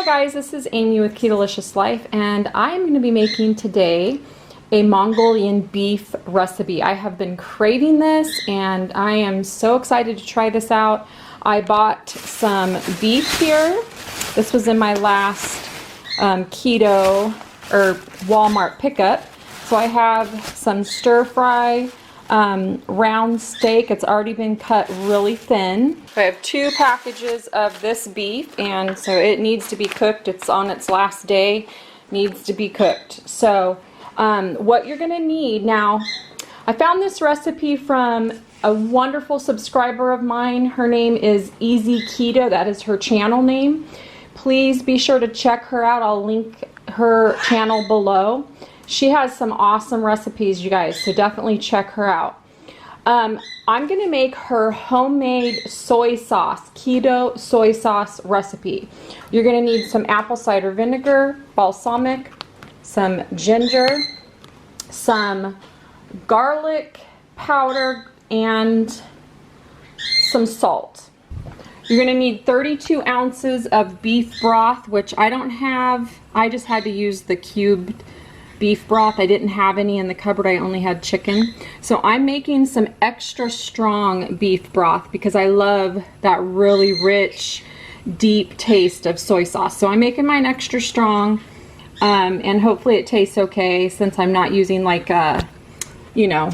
Hi guys, this is Amy with Keto Life, and I'm going to be making today a Mongolian beef recipe. I have been craving this and I am so excited to try this out. I bought some beef here. This was in my last keto or Walmart pickup. So I have some stir fry round steak. It's already been cut really thin. I have 2 packages of this beef, and so it needs to be cooked. It's on its last day, needs to be cooked. So what you're gonna need now, I found this recipe from a wonderful subscriber of mine. Her name is EZ Keto. That is her channel name. Please be sure to check her out. I'll link her channel below. She has some awesome recipes, you guys, so definitely check her out. I'm going to make her homemade soy sauce, keto soy sauce recipe. You're going to need some apple cider vinegar, balsamic, some ginger, some garlic powder, and some salt. You're going to need 32 ounces of beef broth, which I don't have. I just had to use the cubed beef broth. I didn't have any in the cupboard. I only had chicken. So I'm making some extra strong beef broth because I love that really rich, deep taste of soy sauce. So I'm making mine extra strong, and hopefully it tastes okay since I'm not using like a, you know,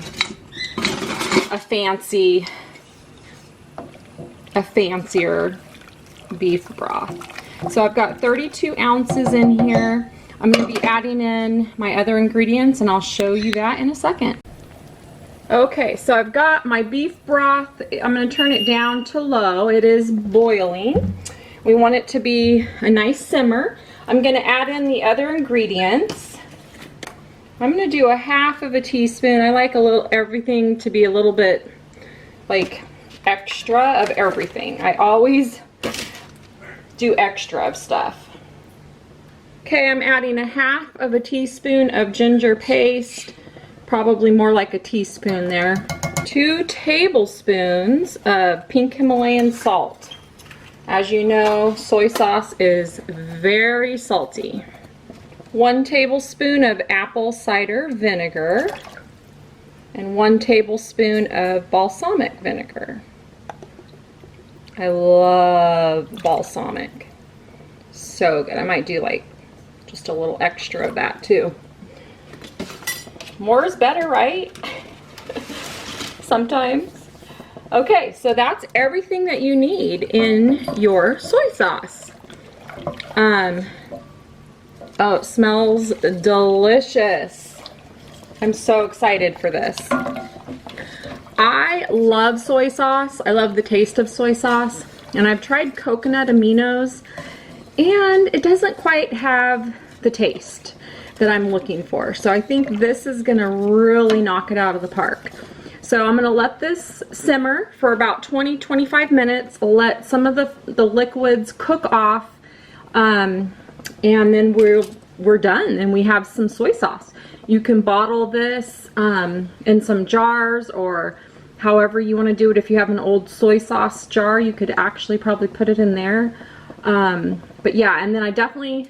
a fancier beef broth. So I've got 32 ounces in here. I'm going to be adding in my other ingredients, and I'll show you that in a second. Okay, so I've got my beef broth. I'm going to turn it down to low. It is boiling. We want it to be a nice simmer. I'm going to add in the other ingredients. I'm going to do 1/2 teaspoon. I like everything to be a little bit like extra of everything. I always do extra of stuff. Okay, I'm adding 1/2 teaspoon of ginger paste, probably more like a teaspoon there. 2 tablespoons of pink Himalayan salt. As you know, soy sauce is very salty. 1 tablespoon of apple cider vinegar, and 1 tablespoon of balsamic vinegar. I love balsamic. So good. I might do like just a little extra of that too. More is better, right? Sometimes. Okay, so that's everything that you need in your soy sauce. Oh, it smells delicious. I'm so excited for this. I love soy sauce. I love the taste of soy sauce. And I've tried coconut aminos, and it doesn't quite have the taste that I'm looking for. So I think this is gonna really knock it out of the park. So I'm gonna let this simmer for about 20-25 minutes, let some of the liquids cook off, and then we're done and we have some soy sauce. You can bottle this in some jars, or however you want to do it. If you have an old soy sauce jar, you could actually probably put it in there. But yeah, and then I definitely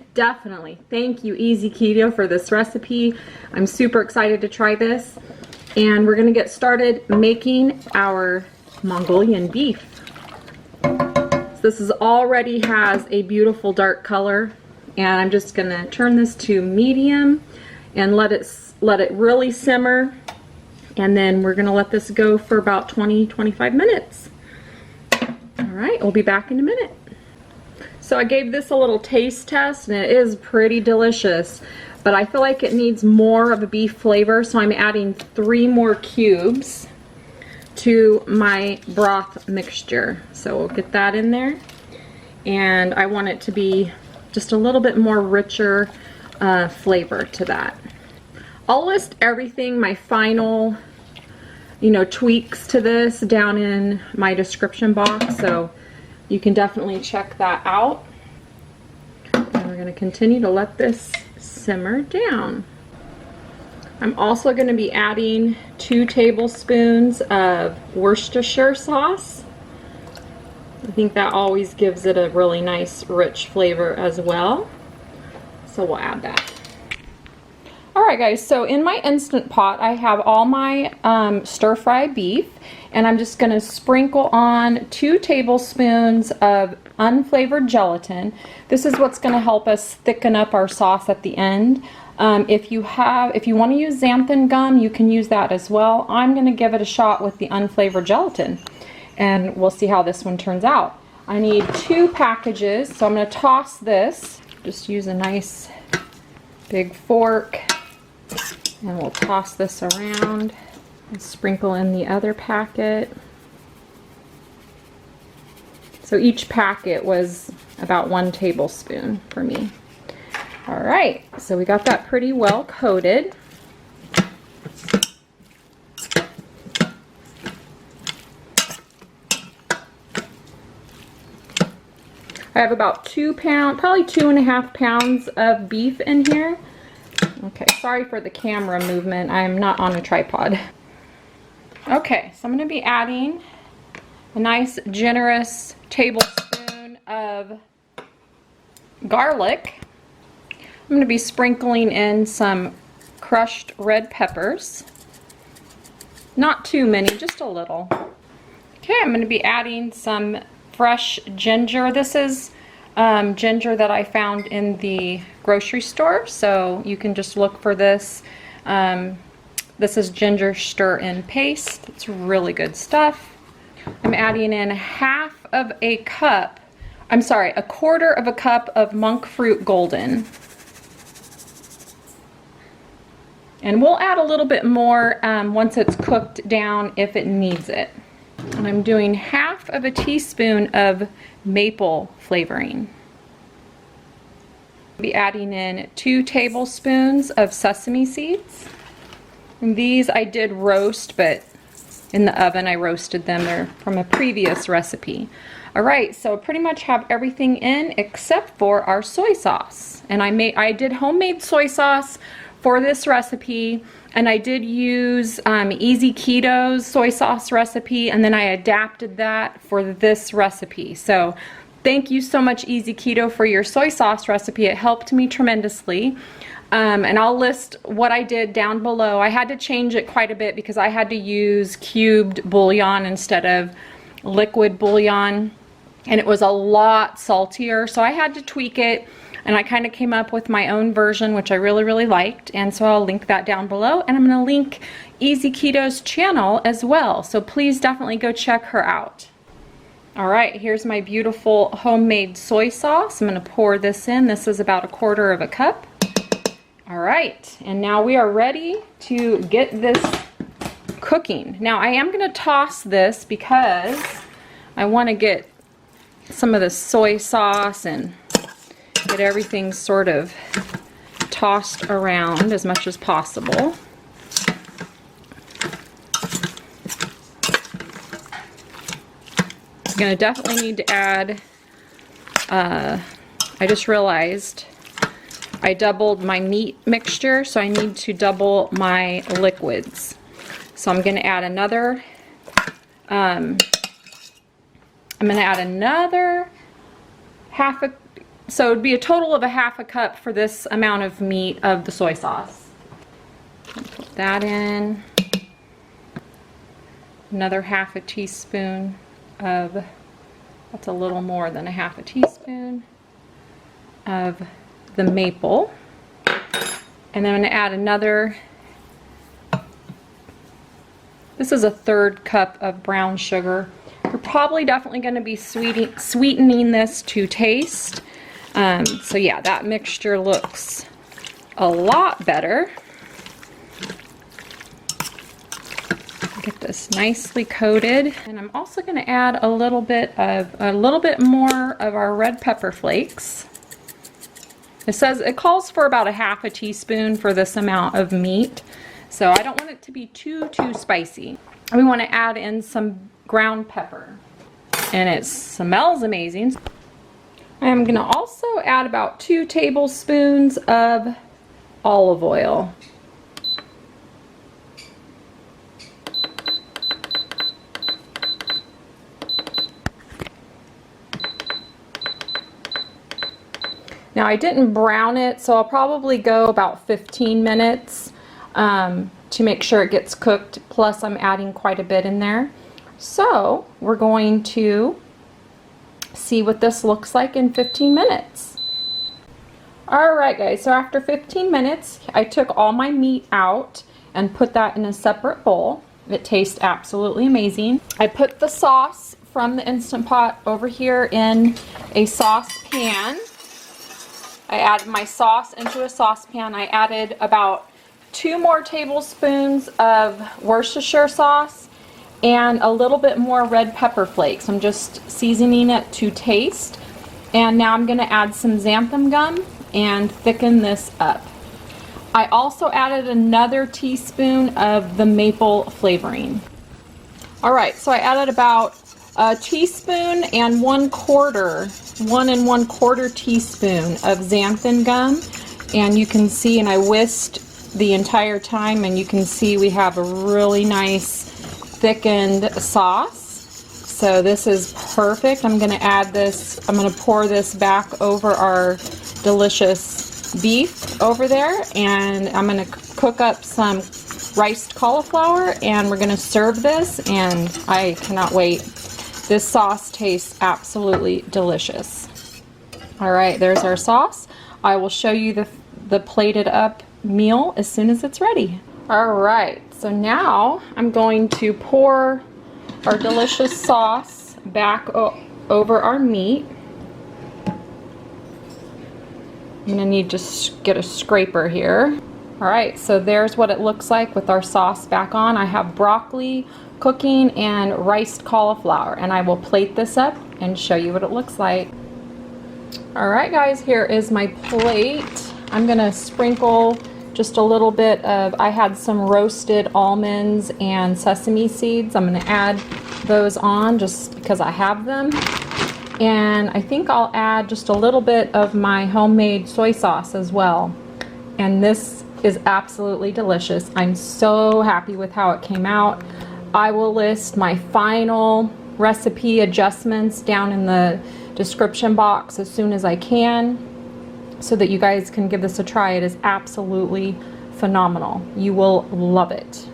thank you, EZ Keto, for this recipe. I'm super excited to try this, and we're gonna get started making our Mongolian beef. So this already has a beautiful dark color, and I'm just gonna turn this to medium and let it really simmer, and then we're gonna let this go for about 20-25 minutes. All right, we'll be back in a minute. So I gave this a little taste test, and it is pretty delicious, but I feel like it needs more of a beef flavor, so I'm adding 3 more cubes to my broth mixture. So we'll get that in there, and I want it to be just a little bit more richer flavor to that. I'll list everything, my final, you know, tweaks to this down in my description box, so you can definitely check that out. And we're going to continue to let this simmer down. I'm also going to be adding 2 tablespoons of Worcestershire sauce. I think that always gives it a really nice rich flavor as well. So we'll add that. Alright guys, so in my Instant Pot I have all my stir-fry beef, and I'm just going to sprinkle on 2 tablespoons of unflavored gelatin. This is what's going to help us thicken up our sauce at the end. If you want to use xanthan gum, you can use that as well. I'm going to give it a shot with the unflavored gelatin, and we'll see how this one turns out. I need 2 packages, so I'm going to toss this. Just use a nice big fork, and we'll toss this around and sprinkle in the other packet. So each packet was about 1 tablespoon for me. All right, so we got that pretty well coated. I have about 2 pounds, probably 2.5 pounds of beef in here. Okay, sorry for the camera movement. I'm not on a tripod. Okay, so I'm going to be adding a nice generous tablespoon of garlic. I'm going to be sprinkling in some crushed red peppers. Not too many, just a little. Okay, I'm going to be adding some fresh ginger. This is ginger that I found in the grocery store, so you can just look for this. This is ginger stir-in paste. It's really good stuff. I'm adding in a quarter of a cup of monk fruit golden. And we'll add a little bit more once it's cooked down if it needs it. And I'm doing half of a teaspoon of maple flavoring. I'll be adding in 2 tablespoons of sesame seeds. And these I did roast, but in the oven I roasted them. They're from a previous recipe. Alright, so I pretty much have everything in except for our soy sauce. And I did homemade soy sauce for this recipe, and I did use EZ Keto's soy sauce recipe, and then I adapted that for this recipe. So thank you so much, EZ Keto, for your soy sauce recipe. It helped me tremendously. And I'll list what I did down below. I had to change it quite a bit because I had to use cubed bouillon instead of liquid bouillon, and it was a lot saltier, so I had to tweak it. And I kind of came up with my own version, which I really liked. And so I'll link that down below. And I'm going to link EZ Keto's channel as well. So please definitely go check her out. All right, here's my beautiful homemade soy sauce. I'm going to pour this in. This is about a quarter of a cup. All right, and now we are ready to get this cooking. Now I am going to toss this because I want to get some of the soy sauce and get everything sort of tossed around as much as possible. I'm going to definitely need to add, I just realized I doubled my meat mixture, so I need to double my liquids. So I'm going to add another, so it would be a total of a half a cup for this amount of meat of the soy sauce. Put that in. Another half a teaspoon of, that's a little more than a half a teaspoon of the maple. And then I'm going to add another, this is a 1/3 cup of brown sugar. We're probably definitely going to be sweetening this to taste. So yeah, that mixture looks a lot better. Get this nicely coated, and I'm also going to add a little bit more of our red pepper flakes. It calls for about a half a teaspoon for this amount of meat, so I don't want it to be too spicy. We want to add in some ground pepper, and it smells amazing. I'm going to also add about 2 tablespoons of olive oil. Now I didn't brown it, so I'll probably go about 15 minutes to make sure it gets cooked. Plus I'm adding quite a bit in there. So we're going to see what this looks like in 15 minutes. Alright guys, so after 15 minutes I took all my meat out and put that in a separate bowl. It tastes absolutely amazing. I put the sauce from the Instant Pot over here in a saucepan. I added my sauce into a saucepan. I added about 2 more tablespoons of Worcestershire sauce and a little bit more red pepper flakes. I'm just seasoning it to taste. And now I'm going to add some xanthan gum and thicken this up. I also added another teaspoon of the maple flavoring. Alright, so I added about a teaspoon and 1/4 teaspoon of xanthan gum. And you can see, and I whisked the entire time, and you can see we have a really nice thickened sauce. So this is perfect. I'm going to add this, I'm going to pour this back over our delicious beef over there, and I'm going to cook up some riced cauliflower, and we're going to serve this, and I cannot wait. This sauce tastes absolutely delicious. Alright, there's our sauce. I will show you the plated up meal as soon as it's ready. Alright, so now I'm going to pour our delicious sauce back over our meat. I'm going to need to get a scraper here. Alright, so there's what it looks like with our sauce back on. I have broccoli cooking and riced cauliflower, and I will plate this up and show you what it looks like. Alright guys, here is my plate. I'm going to sprinkle just a little bit of, I had some roasted almonds and sesame seeds. I'm going to add those on just because I have them. And I think I'll add just a little bit of my homemade soy sauce as well. And this is absolutely delicious. I'm so happy with how it came out. I will list my final recipe adjustments down in the description box as soon as I can, so that you guys can give this a try. It is absolutely phenomenal. You will love it.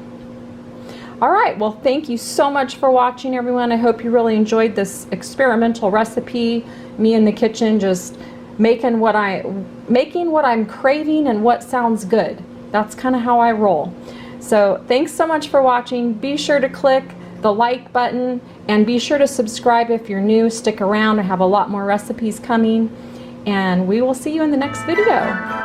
Alright, well thank you so much for watching everyone. I hope you really enjoyed this experimental recipe. Me in the kitchen just making what I'm craving and what sounds good. That's kind of how I roll. So thanks so much for watching. Be sure to click the like button and be sure to subscribe if you're new. Stick around. I have a lot more recipes coming, and we will see you in the next video.